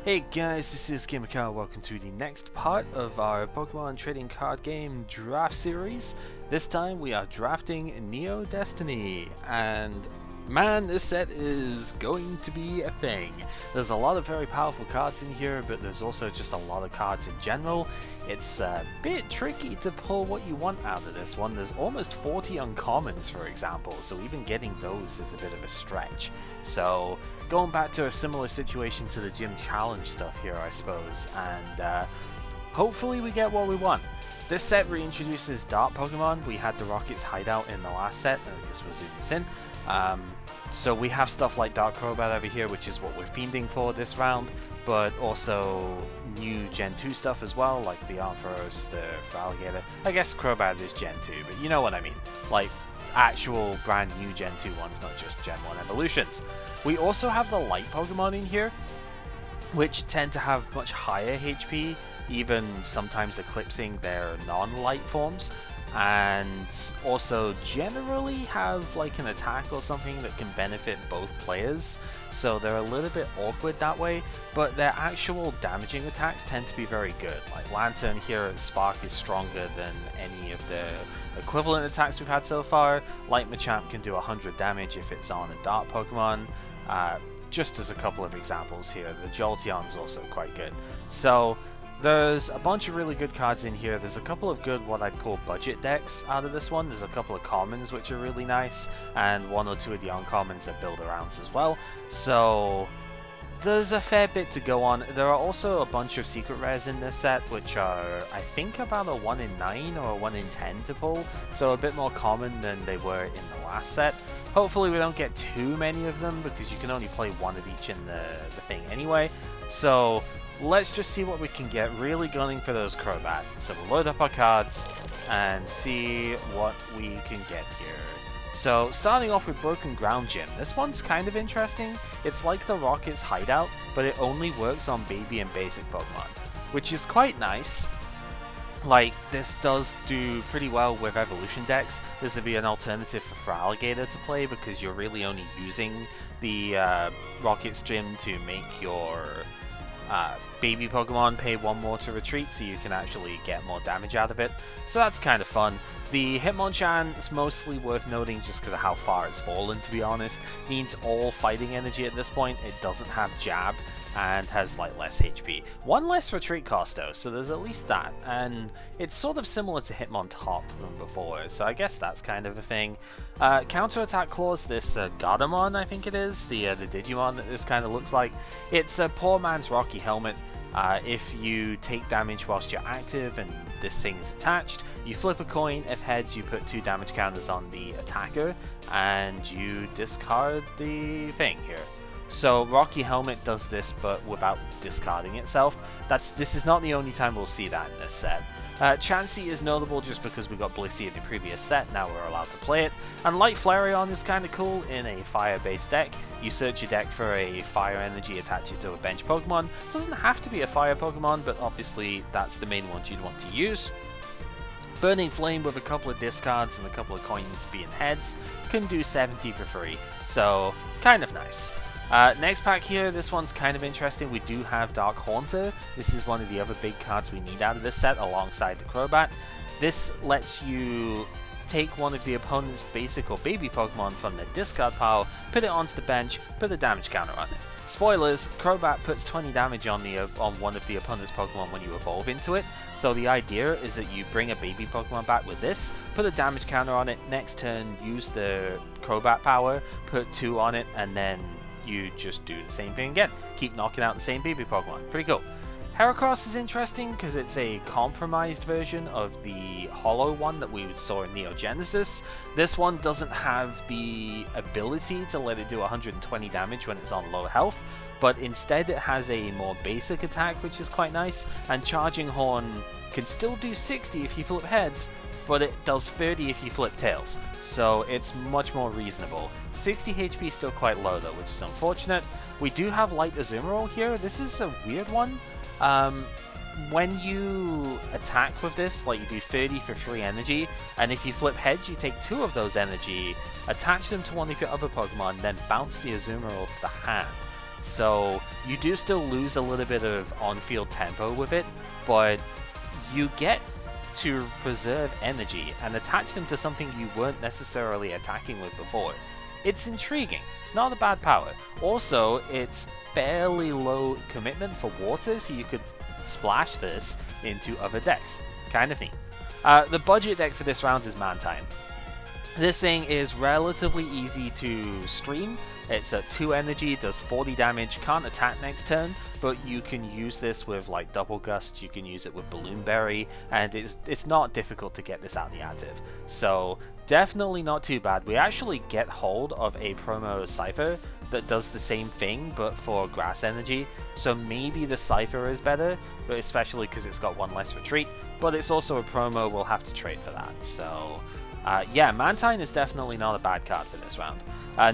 Hey guys, this is GamerCar. Welcome to the next part of our Pokemon trading card game draft series. This time we are drafting Neo Destiny, and man, this set is going to be a thing. There's a lot of very powerful cards in here, but there's also just a lot of cards in general. It's a bit tricky to pull what you want out of this one. There's almost 40 uncommons, for example, so even getting those is a bit of a stretch. So going back to a similar situation to the gym challenge stuff here, I suppose, and hopefully we get what we want. This set reintroduces Dark Pokemon. We had the Rocket's Hideout in the last set, and I guess we'll zoom this in. So we have stuff like Dark Crobat over here, which is what we're fiending for this round, but also new Gen 2 stuff as well, like the Ampharos, the Feraligatr. I guess Crobat is Gen 2, but you know what I mean. Like, actual brand new Gen 2 ones, not just Gen 1 evolutions. We also have the Light Pokemon in here, which tend to have much higher HP, even sometimes eclipsing their non-light forms, and also generally have like an attack or something that can benefit both players, so they're a little bit awkward that way, but their actual damaging attacks tend to be very good. Like Lantern here at Spark is stronger than any of the equivalent attacks we've had so far. Light Machamp can do 100 damage if it's on a Dark Pokemon. Just as a couple of examples here, the Jolteon's also quite good. So there's a bunch of really good cards in here. There's a couple of good, what I'd call budget decks out of this one. There's a couple of commons which are really nice, and one or two of the uncommons are build-arounds as well. So there's a fair bit to go on. There are also a bunch of secret rares in this set, which are, I think, about a 1 in 9 or a 1 in 10 to pull, so a bit more common than they were in the last set. Hopefully we don't get too many of them, because you can only play one of each in the thing anyway. So let's just see what we can get, really gunning for those Crobat. So we'll load up our cards and see what we can get here. So starting off with Broken Ground Gym. This one's kind of interesting. It's like the Rocket's Hideout, but it only works on baby and basic Pokemon, which is quite nice. Like, this does do pretty well with evolution decks. This would be an alternative for Feraligatr to play, because you're really only using the Rocket's Gym to make your baby Pokemon pay 1 more to retreat, so you can actually get more damage out of it. So that's kind of fun. The Hitmonchan is mostly worth noting just because of how far it's fallen, to be honest. Needs all fighting energy at this point. It doesn't have Jab and has like less HP. 1 less retreat cost though, so there's at least that. And it's sort of similar to Hitmontop from before, so I guess that's kind of a thing. Counter-attack clause, this Godamon, I think it is, the Digimon that this kind of looks like. It's a poor man's Rocky Helmet. If you take damage whilst you're active and this thing is attached, you flip a coin. If heads, you put 2 damage counters on the attacker, and you discard the thing here. So Rocky Helmet does this, but without discarding itself. This is not the only time we'll see that in this set. Chansey is notable just because we got Blissey in the previous set, now we're allowed to play it. And Light Flareon is kind of cool in a fire-based deck. You search your deck for a fire energy, attach it to a bench Pokemon. It doesn't have to be a fire Pokemon, but obviously that's the main ones you'd want to use. Burning Flame with a couple of discards and a couple of coins being heads can do 70 for free, so kind of nice. Next pack here, this one's kind of interesting. We do have Dark Haunter. This is one of the other big cards we need out of this set alongside the Crobat. This lets you take one of the opponent's basic or baby Pokemon from their discard pile, put it onto the bench, put a damage counter on it. Spoilers, Crobat puts 20 damage on one of the opponent's Pokemon when you evolve into it, so the idea is that you bring a baby Pokemon back with this, put a damage counter on it, next turn use the Crobat power, put 2 on it, and then you just do the same thing again. Keep knocking out the same baby Pokemon. Pretty cool. Heracross is interesting because it's a compromised version of the hollow one that we saw in Neo Genesis. This one doesn't have the ability to let it do 120 damage when it's on low health, but instead it has a more basic attack, which is quite nice, and Charging Horn can still do 60 if you flip heads, but it does 30 if you flip tails, so it's much more reasonable. 60 HP is still quite low though, which is unfortunate. We do have Light Azumarill here. This is a weird one. When you attack with this, like, you do 30 for free energy, and if you flip heads, you take 2 of those energy, attach them to one of your other Pokemon, then bounce the Azumarill to the hand. So you do still lose a little bit of on-field tempo with it, but you get to preserve energy and attach them to something you weren't necessarily attacking with before. It's intriguing. It's not a bad power. Also, it's fairly low commitment for water, so you could splash this into other decks. Kind of neat. The budget deck for this round is Mantine. This thing is relatively easy to stream. It's at 2 energy, does 40 damage, can't attack next turn, but you can use this with like Double Gust, you can use it with Balloon Berry, and it's not difficult to get this out the active. So definitely not too bad. We actually get hold of a promo Cypher that does the same thing but for grass energy, so maybe the Cypher is better, but especially because it's got 1 less retreat, but it's also a promo, we'll have to trade for that. So yeah, Mantine is definitely not a bad card for this round.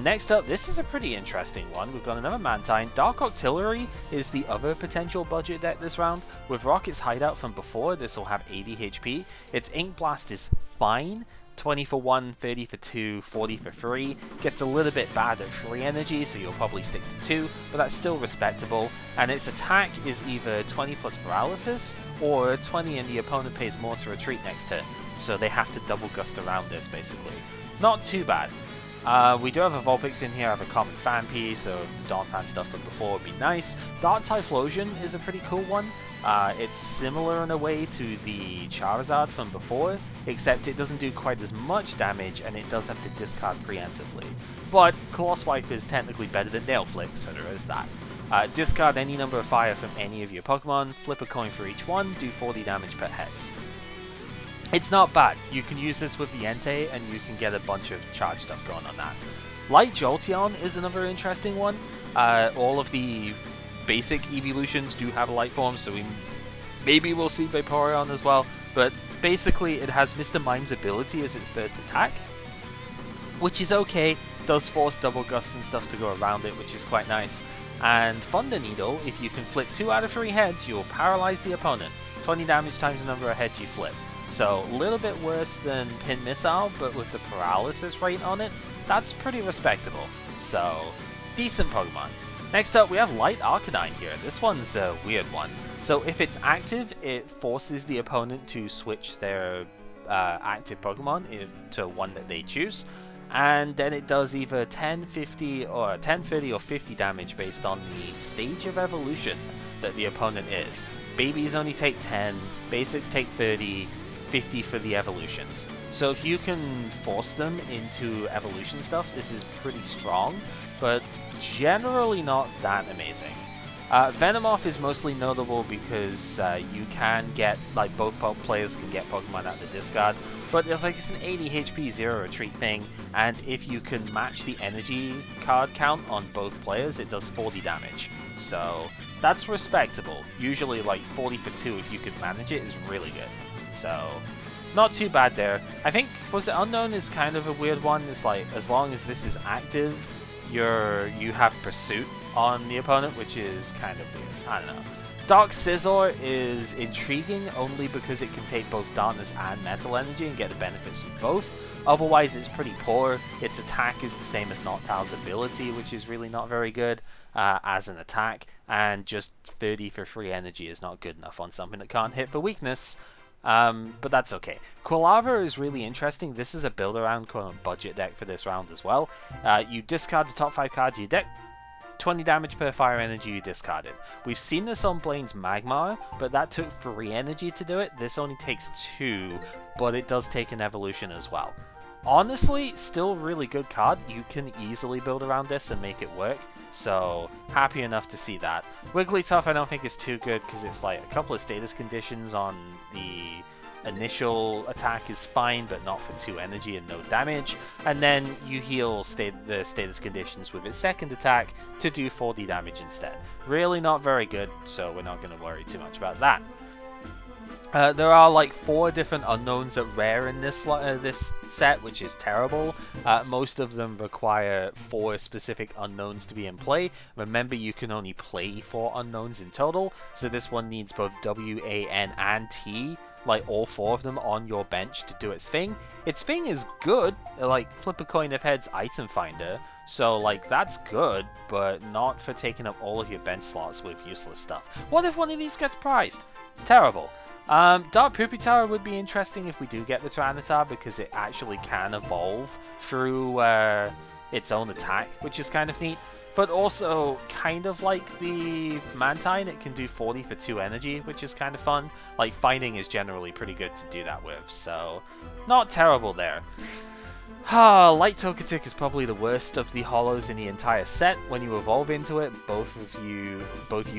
Next up, this is a pretty interesting one. We've got another Mantine. Dark Artillery is the other potential budget deck this round. With Rocket's Hideout from before, this will have 80 HP. Its Ink Blast is fine. 20 for 1, 30 for 2, 40 for 3. Gets a little bit bad at 3 energy, so you'll probably stick to 2, but that's still respectable. And its attack is either 20 plus paralysis, or 20 and the opponent pays more to retreat next turn. So they have to double gust around this, basically. Not too bad. We do have a Vulpix in here, I have a common fan piece, so the Dawnpan stuff from before would be nice. Dark Typhlosion is a pretty cool one. It's similar in a way to the Charizard from before, except it doesn't do quite as much damage and it does have to discard preemptively. But Colossal Swipe is technically better than Nail Flick, so there is that. Discard any number of fire from any of your Pokemon, flip a coin for each one, do 40 damage per hex. It's not bad. You can use this with the Entei and you can get a bunch of charge stuff going on that. Light Jolteon is another interesting one. All of the basic evolutions do have a light form, so maybe we'll see Vaporeon as well, but basically it has Mr. Mime's ability as its first attack, which is okay, does force Double Gust and stuff to go around it, which is quite nice. And Thunder Needle, if you can flip 2 out of 3 heads, you'll paralyze the opponent. 20 damage times the number of heads you flip. So a little bit worse than Pin Missile, but with the paralysis rate on it, that's pretty respectable. So, decent Pokemon. Next up, we have Light Arcanine here. This one's a weird one. So if it's active, it forces the opponent to switch their active Pokemon to one that they choose. And then it does either 10, 50, or 10, 30, or 50 damage based on the stage of evolution that the opponent is. Babies only take 10, basics take 30, 50 for the evolutions. So if you can force them into evolution stuff, this is pretty strong, but generally not that amazing. Venomoth is mostly notable because you can get, like, both players can get Pokemon out of the discard, but it's an 80 HP 0 retreat thing, and if you can match the energy card count on both players, it does 40 damage. So that's respectable. Usually like 40 for 2 if you can manage it is really good. So not too bad there. I think, was it Unknown is kind of a weird one. It's like, as long as this is active, you have Pursuit on the opponent, which is kind of weird. I don't know. Dark Scizor is intriguing only because it can take both Darkness and Metal Energy and get the benefits from both. Otherwise, it's pretty poor. Its attack is the same as Noctile's ability, which is really not very good as an attack, and just 30 for free energy is not good enough on something that can't hit for weakness. But that's okay. Quilava is really interesting. This is a build-around budget deck for this round as well. You discard the top 5 cards of your deck, 20 damage per fire energy you discarded. We've seen this on Blaine's Magmar, but that took 3 energy to do it. This only takes 2, but it does take an evolution as well. Honestly, still really good card. You can easily build around this and make it work. So, happy enough to see that. Wigglytuff I don't think is too good because it's like a couple of status conditions on the initial attack is fine, but not for 2 energy and no damage. And then you heal the status conditions with its second attack to do 40 damage instead. Really not very good, so we're not going to worry too much about that. There are like 4 different unknowns that rare in this set, which is terrible. Most of them require 4 specific unknowns to be in play. Remember, you can only play 4 unknowns in total, so this one needs both W, A, N, and T, like all 4 of them on your bench to do its thing. Its thing is good, like flip a coin if heads item finder, so like that's good, but not for taking up all of your bench slots with useless stuff. What if one of these gets prized? It's terrible. Dark Pupitar would be interesting if we do get the Tyranitar, because it actually can evolve through its own attack, which is kind of neat. But also, kind of like the Mantine, it can do 40 for 2 energy, which is kind of fun. Like, Fighting is generally pretty good to do that with, so not terrible there. Light Togetic is probably the worst of the holos in the entire set. When you evolve into it, both you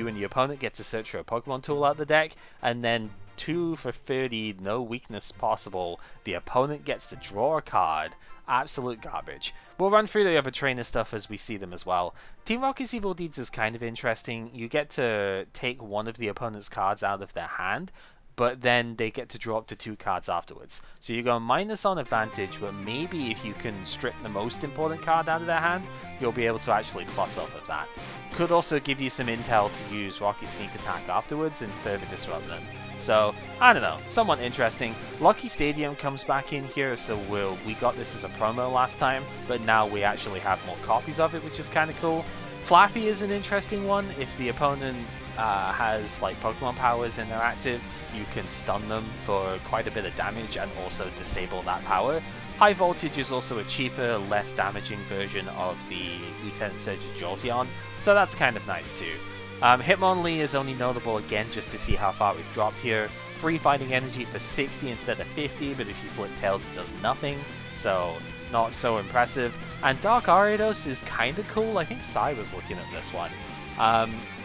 and the opponent get to search for a Pokemon tool out the deck, and then 2 for 30, no weakness possible. The opponent gets to draw a card. Absolute garbage. We'll run through the other trainer stuff as we see them as well. Team Rocket's Evil Deeds is kind of interesting. You get to take one of the opponent's cards out of their hand, but then they get to draw up to 2 cards afterwards. So you go minus on advantage, but maybe if you can strip the most important card out of their hand, you'll be able to actually plus off of that. Could also give you some intel to use Rocket Sneak Attack afterwards and further disrupt them. So, I don't know, somewhat interesting. Lucky Stadium comes back in here, so we got this as a promo last time, but now we actually have more copies of it, which is kind of cool. Flaffy is an interesting one. If the opponent has like Pokemon powers in their active, you can stun them for quite a bit of damage and also disable that power. High Voltage is also a cheaper, less damaging version of the Lieutenant Surge's Jolteon, so that's kind of nice too. Hitmonlee is only notable again just to see how far we've dropped here. Free Fighting Energy for 60 instead of 50, but if you flip tails it does nothing, so not so impressive. And Dark Ariados is kinda cool. I think Sai was looking at this one.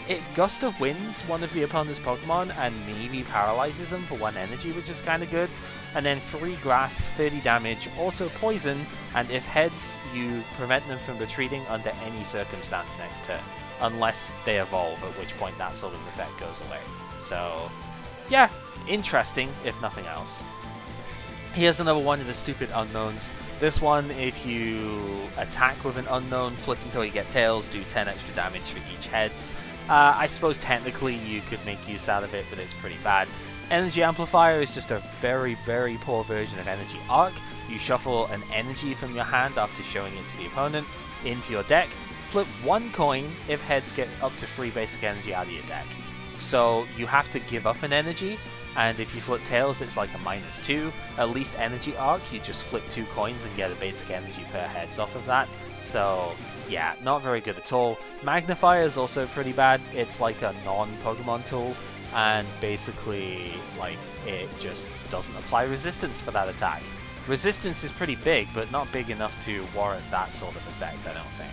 It Gust of Winds one of the opponent's Pokemon and maybe paralyzes them for 1 energy, which is kinda good. And then Free Grass, 30 damage, Auto Poison, and if heads, you prevent them from retreating under any circumstance next turn. Unless they evolve, at which point that sort of effect goes away. So, yeah, interesting, if nothing else. Here's another one of the stupid unknowns. This one, if you attack with an unknown, flip until you get tails, do 10 extra damage for each heads. I suppose technically you could make use out of it, but it's pretty bad. Energy Amplifier is just a very, very poor version of Energy Arc. You shuffle an energy from your hand after showing it to the opponent into your deck. Flip 1 coin if heads get up to 3 basic energy out of your deck. So you have to give up an energy, and if you flip tails it's like a -2. At least Energy Arc, you just flip 2 coins and get a basic energy per heads off of that. So yeah, not very good at all. Magnifier is also pretty bad. It's like a non-Pokemon tool, and basically like it just doesn't apply resistance for that attack. Resistance is pretty big, but not big enough to warrant that sort of effect, I don't think.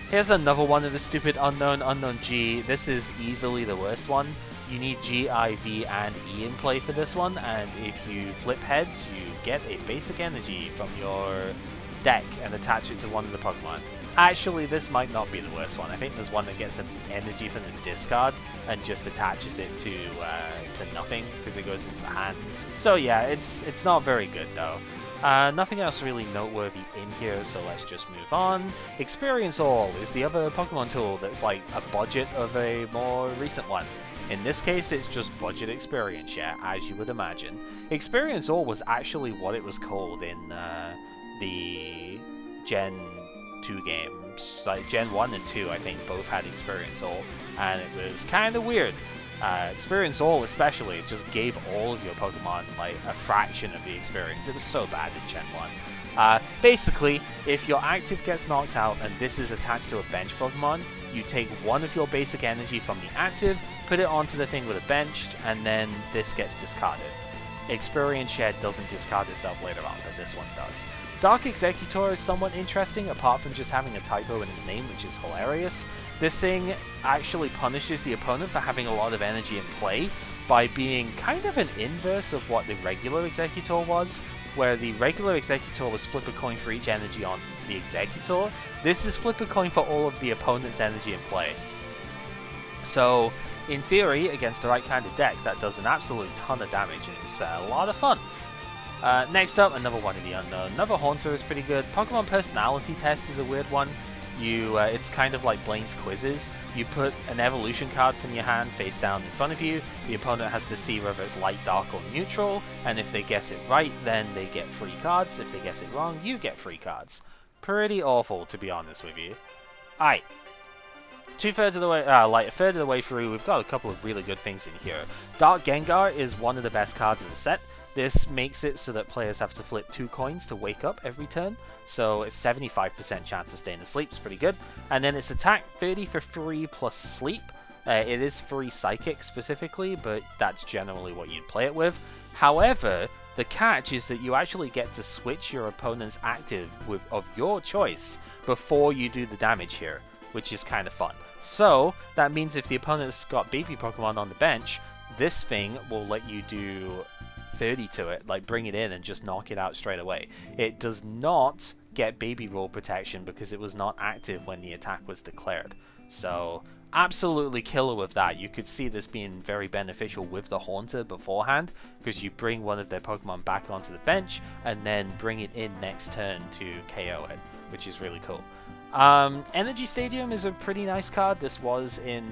Here's another one of the stupid Unknown G. This is easily the worst one. You need G, I, V, and E in play for this one, and if you flip heads, you get a basic energy from your deck and attach it to one of the Pokemon. Actually, this might not be the worst one. I think there's one that gets an energy from the discard and just attaches it to nothing because it goes into the hand. So yeah, it's not very good though. Nothing else really noteworthy in here, so let's just move on. Experience All is the other Pokemon tool that's like a budget of a more recent one. In this case, it's just budget experience, yeah, as you would imagine. Experience All was actually what it was called in the Gen 2 games. Like Gen 1 and 2, I think, both had Experience All, and it was kind of weird. Experience All especially just gave all of your Pokemon like a fraction of the experience. It was so bad in Gen 1. Basically, if your active gets knocked out and this is attached to a bench Pokemon, you take one of your basic energy from the active, put it onto the thing with a benched, and then this gets discarded. Experience Shed doesn't discard itself later on, but this one does. Dark Executor is somewhat interesting, apart from just having a typo in its name, which is hilarious. This thing actually punishes the opponent for having a lot of energy in play by being kind of an inverse of what the regular Executor was, where the regular Executor was flip a coin for each energy on the Executor. This is flip a coin for all of the opponent's energy in play. So in theory, against the right kind of deck, that does an absolute ton of damage, and it's a lot of fun. Next up, another one of the unknown. Another Haunter is pretty good. Pokemon Personality Test is a weird one. It's kind of like Blaine's Quizzes. You put an evolution card from your hand face down in front of you. The opponent has to see whether it's light, dark, or neutral, and if they guess it right, then they get free cards. If they guess it wrong, you get free cards. Pretty awful, to be honest with you. Alright. A third of the way through, we've got a couple of really good things in here. Dark Gengar is one of the best cards in the set. This makes it so that players have to flip 2 coins to wake up every turn, so it's 75% chance of staying asleep, it's pretty good. And then its attack 30 for free plus sleep. It is free Psychic specifically, but that's generally what you'd play it with. However, the catch is that you actually get to switch your opponent's active of your choice before you do the damage here, which is kind of fun. So, that means if the opponent's got baby Pokemon on the bench, this thing will let you do 30 to it, like bring it in and just knock it out straight away. It does not get baby roll protection because it was not active when the attack was declared. So absolutely killer with that. You could see this being very beneficial with the Haunter beforehand, because you bring one of their Pokemon back onto the bench and then bring it in next turn to KO it, which is really cool. Energy Stadium is a pretty nice card. This was in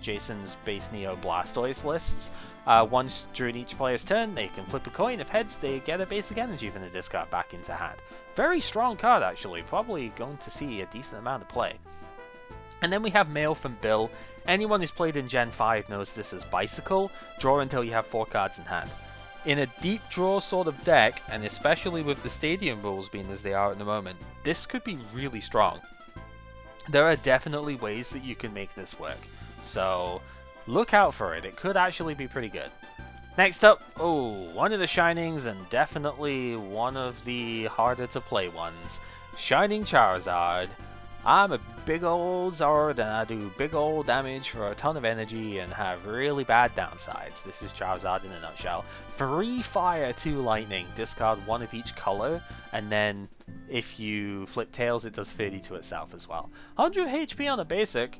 Jason's base Neo Blastoise lists. Once during each player's turn, they can flip a coin. If heads, they get a basic energy from the discard back into hand. Very strong card, actually. Probably going to see a decent amount of play. And then we have Mail from Bill. Anyone who's played in Gen 5 knows this is Bicycle. Draw until you have 4 cards in hand. In a deep draw sort of deck, and especially with the stadium rules being as they are at the moment, this could be really strong. There are definitely ways that you can make this work, so look out for it. It could actually be pretty good. Next up, one of the Shinings, and definitely one of the harder to play ones. Shining Charizard. I'm a big old Zard and I do big old damage for a ton of energy and have really bad downsides. This is Charizard in a nutshell. 3 fire, 2 lightning, discard 1 of each color, and then if you flip tails it does 30 to itself as well. 100 HP on a basic,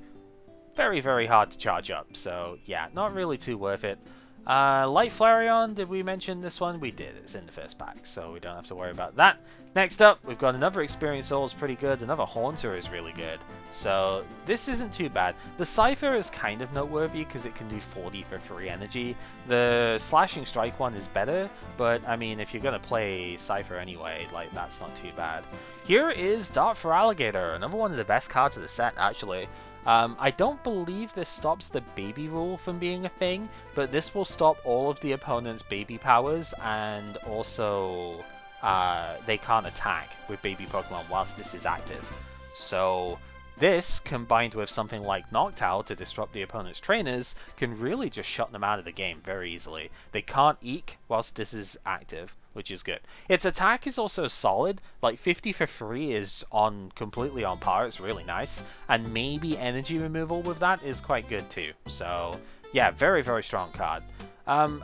very very hard to charge up, so yeah, not really too worth it. Light Flareon, did we mention this one? We did, it's in the first pack, so we don't have to worry about that. Next up, we've got another Experience Soul is pretty good, another Haunter is really good, so this isn't too bad. The Cypher is kind of noteworthy because it can do 40 for free energy. The Slashing Strike one is better, but I mean, if you're going to play Cypher anyway, like, that's not too bad. Here is Dart for Alligator, another one of the best cards of the set, actually. I don't believe this stops the baby rule from being a thing, but this will stop all of the opponent's baby powers, and also they can't attack with baby Pokemon whilst this is active. So this, combined with something like Noctowl to disrupt the opponent's trainers, can really just shut them out of the game very easily. They can't Eek whilst this is active, which is good. Its attack is also solid, like 50 for free is completely on par, it's really nice, and maybe energy removal with that is quite good too. So yeah, very very strong card.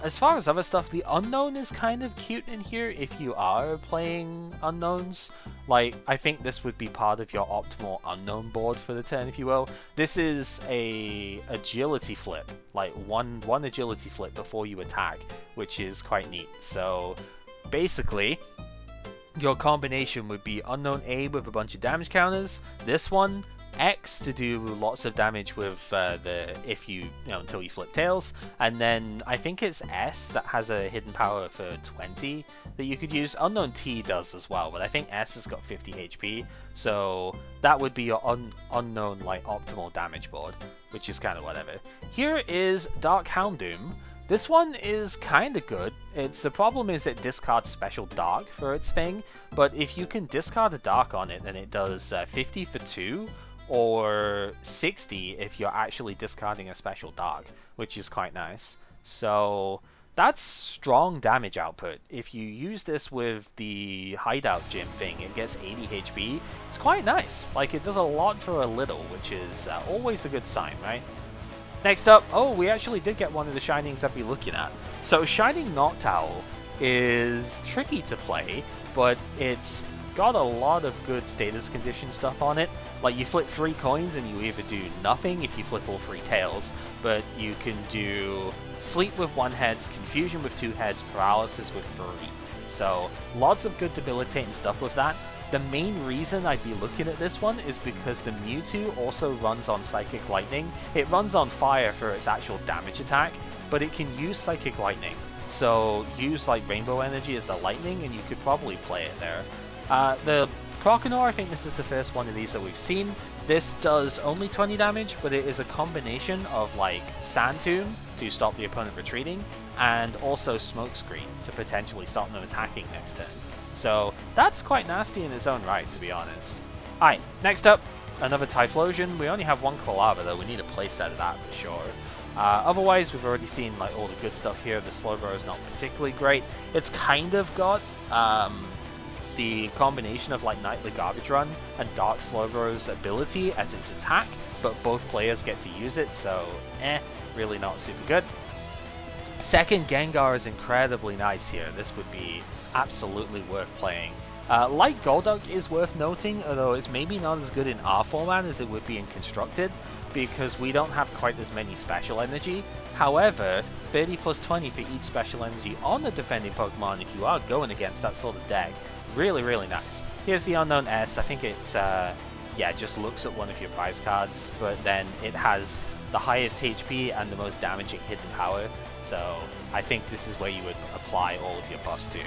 As far as other stuff, the Unknown is kind of cute in here if you are playing Unknowns. Like, I think this would be part of your optimal Unknown board for the turn, if you will. This is a agility flip, like one agility flip before you attack, which is quite neat. So basically, your combination would be Unknown A with a bunch of damage counters, this one, X to do lots of damage with until you flip tails, and then I think it's S that has a hidden power for 20 that you could use. Unknown T does as well, but I think S has got 50 HP, so that would be your unknown like optimal damage board, which is kind of whatever. Here is Dark Houndoom. This one is kind of good. The problem is it discards Special Dark for its thing, but if you can discard a Dark on it, then it does 50 for 2, or 60 if you're actually discarding a Special Dark, which is quite nice. So that's strong damage output. If you use this with the Hideout gym thing, it gets 80 HP. It's quite nice. Like, it does a lot for a little, which is always a good sign, right? Next up, we actually did get one of the Shinings I'd be looking at. So Shining Noctowl is tricky to play, but it's got a lot of good status condition stuff on it. Like, you flip 3 coins and you either do nothing if you flip all 3 tails, but you can do sleep with 1 heads, confusion with 2 heads, paralysis with 3. So lots of good debilitating stuff with that. The main reason I'd be looking at this one is because the Mewtwo also runs on Psychic Lightning. It runs on fire for its actual damage attack, but it can use Psychic Lightning. So use like Rainbow Energy as the lightning and you could probably play it there. The Croconaw, I think this is the first one of these that we've seen. This does only 20 damage, but it is a combination of like Sand Tomb to stop the opponent retreating, and also Smokescreen to potentially stop them attacking next turn. So that's quite nasty in its own right, to be honest. Alright, next up, another Typhlosion. We only have 1 Quilava though, we need a playset of that for sure. Otherwise, we've already seen like all the good stuff here. The Slowbro is not particularly great. It's kind of got the combination of like Nightly Garbage Run and Dark Slowbro's ability as its attack, but both players get to use it, so really not super good. Second, Gengar is incredibly nice here. This would be absolutely worth playing. Light Golduck is worth noting, although it's maybe not as good in our format as it would be in Constructed, because we don't have quite as many special energy. However, 30 plus 20 for each special energy on the defending Pokemon if you are going against that sort of deck. Really, really nice. Here's the Unknown S. I think it's, just looks at one of your prize cards, but then it has the highest HP and the most damaging hidden power, so I think this is where you would apply all of your buffs to.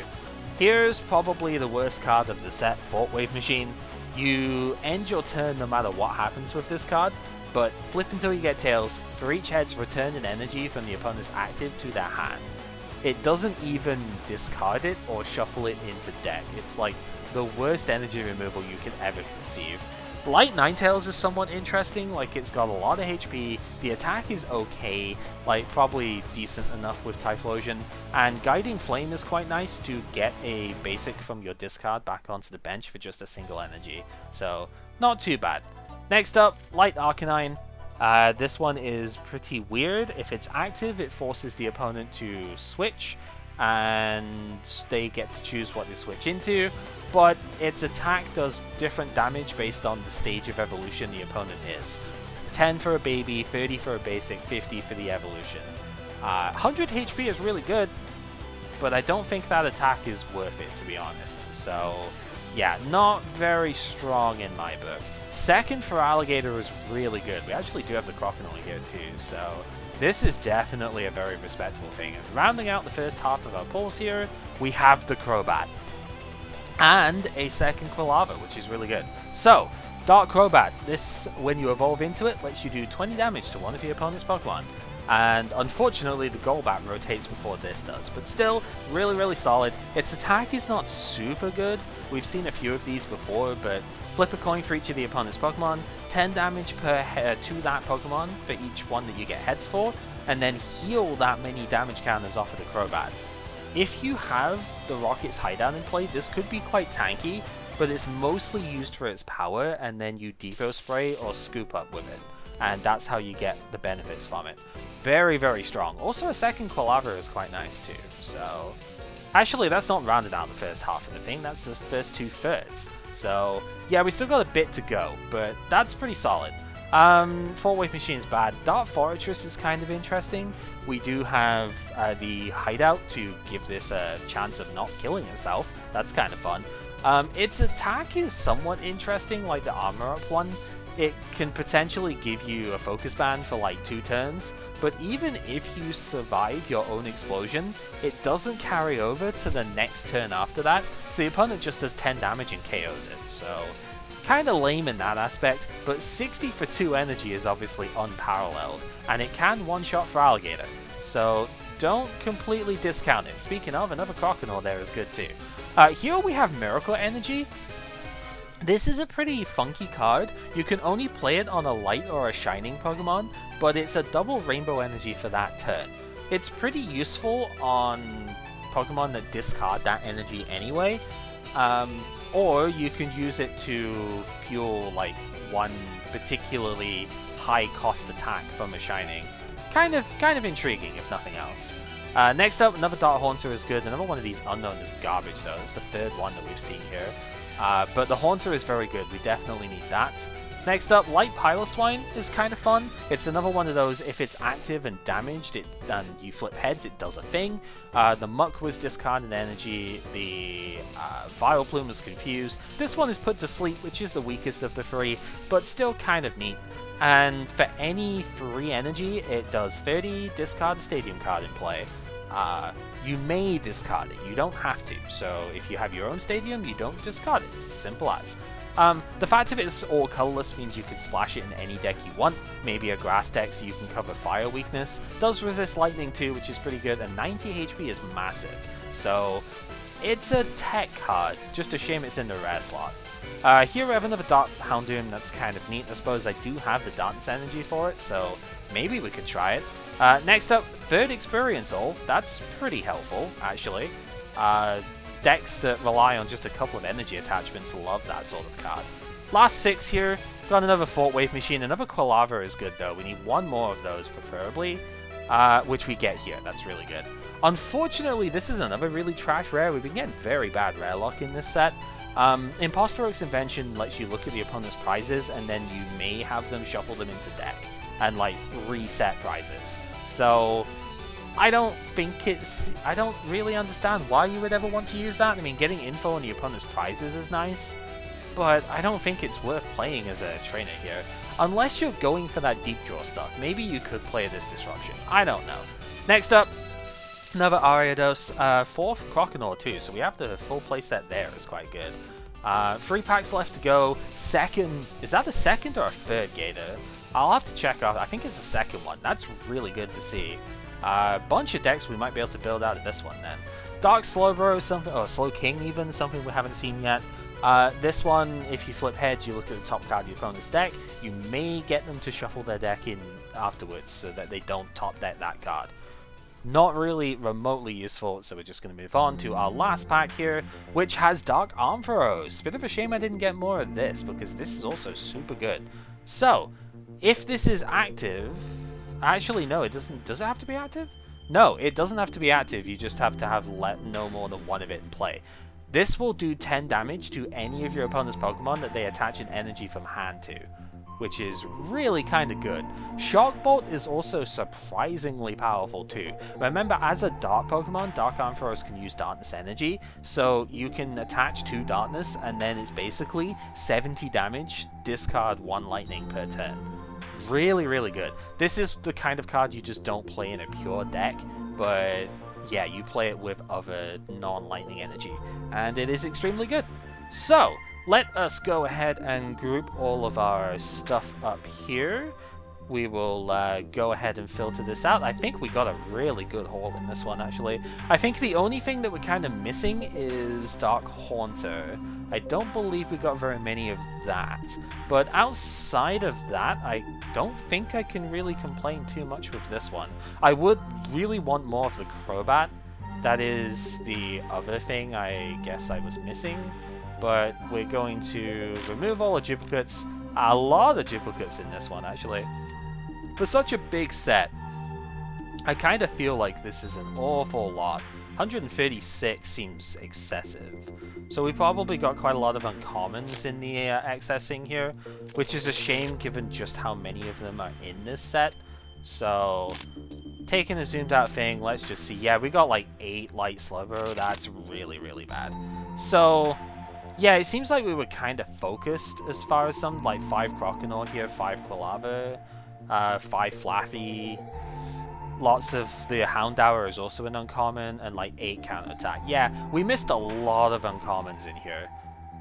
Here's probably the worst card of the set, Thought Wave Machine. You end your turn no matter what happens with this card, but flip until you get tails. For each heads, return an energy from the opponent's active to their hand. It doesn't even discard it or shuffle it into deck. It's like the worst energy removal you could ever conceive. Light Ninetales is somewhat interesting, like it's got a lot of HP, the attack is okay, like probably decent enough with Typhlosion, and Guiding Flame is quite nice to get a basic from your discard back onto the bench for just a single energy, so not too bad. Next up, Light Arcanine. This one is pretty weird. If it's active, it forces the opponent to switch, and they get to choose what they switch into, but its attack does different damage based on the stage of evolution the opponent is. 10 for a baby, 30 for a basic, 50 for the evolution. 100 HP is really good, but I don't think that attack is worth it, to be honest. So yeah, not very strong in my book. Second for Alligator is really good. We actually do have the Crocodile here too, so this is definitely a very respectable thing. And rounding out the first half of our pulls here, we have the Crobat. And a second Quilava, which is really good. So, Dark Crobat. This, when you evolve into it, lets you do 20 damage to one of your opponent's Pokemon. And unfortunately, the Golbat rotates before this does. But still, really, really solid. Its attack is not super good. We've seen a few of these before, but flip a coin for each of the opponent's Pokemon, 10 damage per to that Pokemon for each one that you get heads for, and then heal that many damage counters off of the Crobat. If you have the Rocket's Hideout in play, this could be quite tanky, but it's mostly used for its power, and then you Devo Spray or Scoop Up with it, and that's how you get the benefits from it. Very, very strong. Also, a second Quilava is quite nice too, so actually, that's not rounded out the first half of the thing, that's the first 2/3. So yeah, we still got a bit to go, but that's pretty solid. Thought Wave Machine's bad. Dark Fortress is kind of interesting. We do have the Hideout to give this a chance of not killing itself. That's kind of fun. Its attack is somewhat interesting, like the Armor Up one. It can potentially give you a focus ban for like 2 turns, but even if you survive your own explosion, it doesn't carry over to the next turn after that, so the opponent just does 10 damage and KOs it, so kinda lame in that aspect, but 60 for 2 energy is obviously unparalleled, and it can one-shot for Alligator, so don't completely discount it. Speaking of, another Crocodile there is good too. Here we have Miracle Energy. This is a pretty funky card. You can only play it on a light or a shining Pokemon, but it's a double Rainbow Energy for that turn. It's pretty useful on Pokemon that discard that energy anyway, or you can use it to fuel like one particularly high cost attack from a shining. Kind of intriguing if nothing else. Next up, another Dark Haunter is good. Another one of these Unknown is garbage though. It's the third one that we've seen here. But the Haunter is very good, we definitely need that. Next up, Light Piloswine is kind of fun. It's another one of those, if it's active and damaged and you flip heads, it does a thing. The Muck was discarded energy, the Vileplume was confused. This one is put to sleep, which is the weakest of the three, but still kind of neat. And for any free energy, it does 30, discard a stadium card in play. You may discard it, you don't have to. So if you have your own stadium, you don't discard it. Simple as. The fact of it is all colorless means you can splash it in any deck you want. Maybe a grass deck so you can cover fire weakness. Does resist lightning too, which is pretty good, and 90 HP is massive. So it's a tech card, just a shame it's in the rare slot. Here we have another Dark Houndoom that's kind of neat. I suppose I do have the Darkness energy for it, so maybe we could try it. Next up, third Experience All. That's pretty helpful, actually. Decks that rely on just a couple of energy attachments love that sort of card. Last 6 here, got another Thought Wave Machine. Another Quilava is good though. We need one more of those preferably, which we get here. That's really good. Unfortunately, this is another really trash rare. We've been getting very bad rare luck in this set. Imposter Oak's Invention lets you look at the opponent's prizes and then you may have them shuffle them into deck and like reset prizes. So I don't really understand why you would ever want to use that. I mean, getting info on the opponent's prizes is nice, but I don't think it's worth playing as a trainer here. Unless you're going for that deep draw stuff, maybe you could play this Disruption. I don't know. Next up, another Ariados, 4th Croconaw too, so we have the full playset there, it's quite good. 3 packs left to go. Second, is that the second or a third Gator? I'll have to check out, I think it's the second one. That's really good to see. Bunch of decks we might be able to build out of this one then. Dark Slowbro, something, or Slow King even, something we haven't seen yet. This one, if you flip heads, you look at the top card of your opponent's deck, you may get them to shuffle their deck in afterwards so that they don't top deck that card. Not really remotely useful, so we're just going to move on to our last pack here, which has Dark Ampharos. Bit of a shame I didn't get more of this, because this is also super good. So, if this is active... Actually, no, it doesn't. Does it have to be active? No, it doesn't have to be active. You just have to have no more than one of it in play. This will do 10 damage to any of your opponent's Pokemon that they attach an energy from hand to, which is really kind of good. Shock Bolt is also surprisingly powerful too. Remember, as a Dark Pokemon, Dark Ampharos can use Darkness energy, so you can attach 2 Darkness, and then it's basically 70 damage, discard 1 Lightning per turn. Really, really good. This is the kind of card you just don't play in a pure deck, but yeah, you play it with other non-lightning energy, and it is extremely good. So, let us go ahead and group all of our stuff up here. We will go ahead and filter this out. I think we got a really good haul in this one, actually. I think the only thing that we're kind of missing is Dark Haunter. I don't believe we got very many of that. But outside of that, I don't think I can really complain too much with this one. I would really want more of the Crobat. That is the other thing I guess I was missing. But we're going to remove all the duplicates. A lot of duplicates in this one, actually. For such a big set, I kind of feel like this is an awful lot. 136 seems excessive. So we probably got quite a lot of uncommons in the accessing here, which is a shame given just how many of them are in this set. So, taking a zoomed out thing, let's just see. Yeah, we got like 8 Light Slowbro. That's really, really bad. So, yeah, it seems like we were kind of focused as far as some, like 5 Croconaw here, 5 Quilava. 5 Flaffy, lots of the Houndour is also an uncommon, and like 8 counterattack. Yeah, we missed a lot of uncommons in here,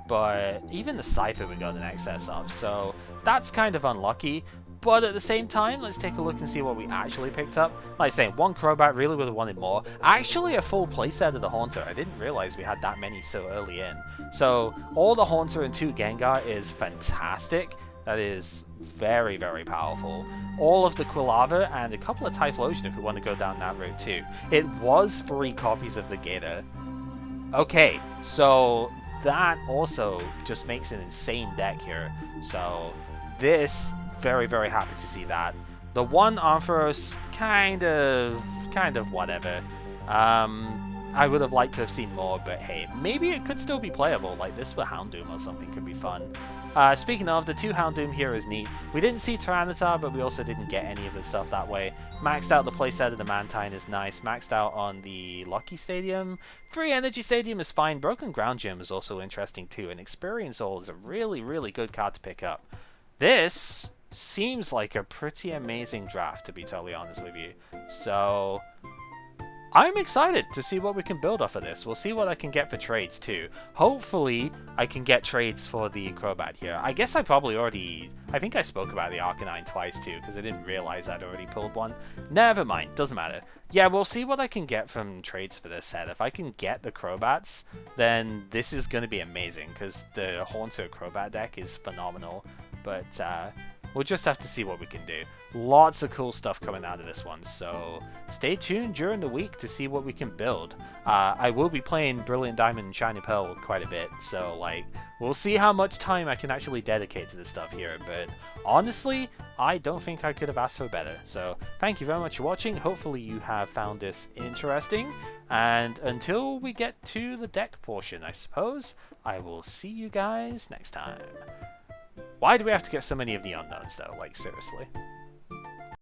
but even the Cypher we got in excess of, so that's kind of unlucky. But at the same time, let's take a look and see what we actually picked up. Like I say, 1 Crobat, really would have wanted more. Actually, a full playset of the Haunter. I didn't realize we had that many so early in. So, all the Haunter and 2 Gengar is fantastic. That is very, very powerful. All of the Quilava and a couple of Typhlosion if we want to go down that route too. It was 3 copies of the Gator. Okay, so that also just makes an insane deck here. So this, very, very happy to see that. The 1 Ampharos, kind of whatever. I would have liked to have seen more, but hey, maybe it could still be playable. Like this with Houndoom or something could be fun. Speaking of, the 2 Houndoom here is neat. We didn't see Tyranitar, but we also didn't get any of the stuff that way. Maxed out the playset of the Mantine is nice. Maxed out on the Lucky Stadium. Free Energy Stadium is fine. Broken Ground Gym is also interesting too. And Experience All is a really, really good card to pick up. This seems like a pretty amazing draft, to be totally honest with you. So I'm excited to see what we can build off of this. We'll see what I can get for trades too. Hopefully I can get trades for the Crobat here. I guess I probably already... I think I spoke about the Arcanine twice too, because I didn't realize I'd already pulled one. Never mind, doesn't matter. Yeah, we'll see what I can get from trades for this set. If I can get the Crobats, then this is going to be amazing, because the Haunter Crobat deck is phenomenal. But we'll just have to see what we can do. Lots of cool stuff coming out of this one, so stay tuned during the week to see what we can build. I will be playing Brilliant Diamond and Shiny Pearl quite a bit, so like we'll see how much time I can actually dedicate to this stuff here, but honestly, I don't think I could have asked for better. So thank you very much for watching. Hopefully you have found this interesting, and until we get to the deck portion, I suppose, I will see you guys next time. Why do we have to get so many of the unknowns, though? Like, seriously.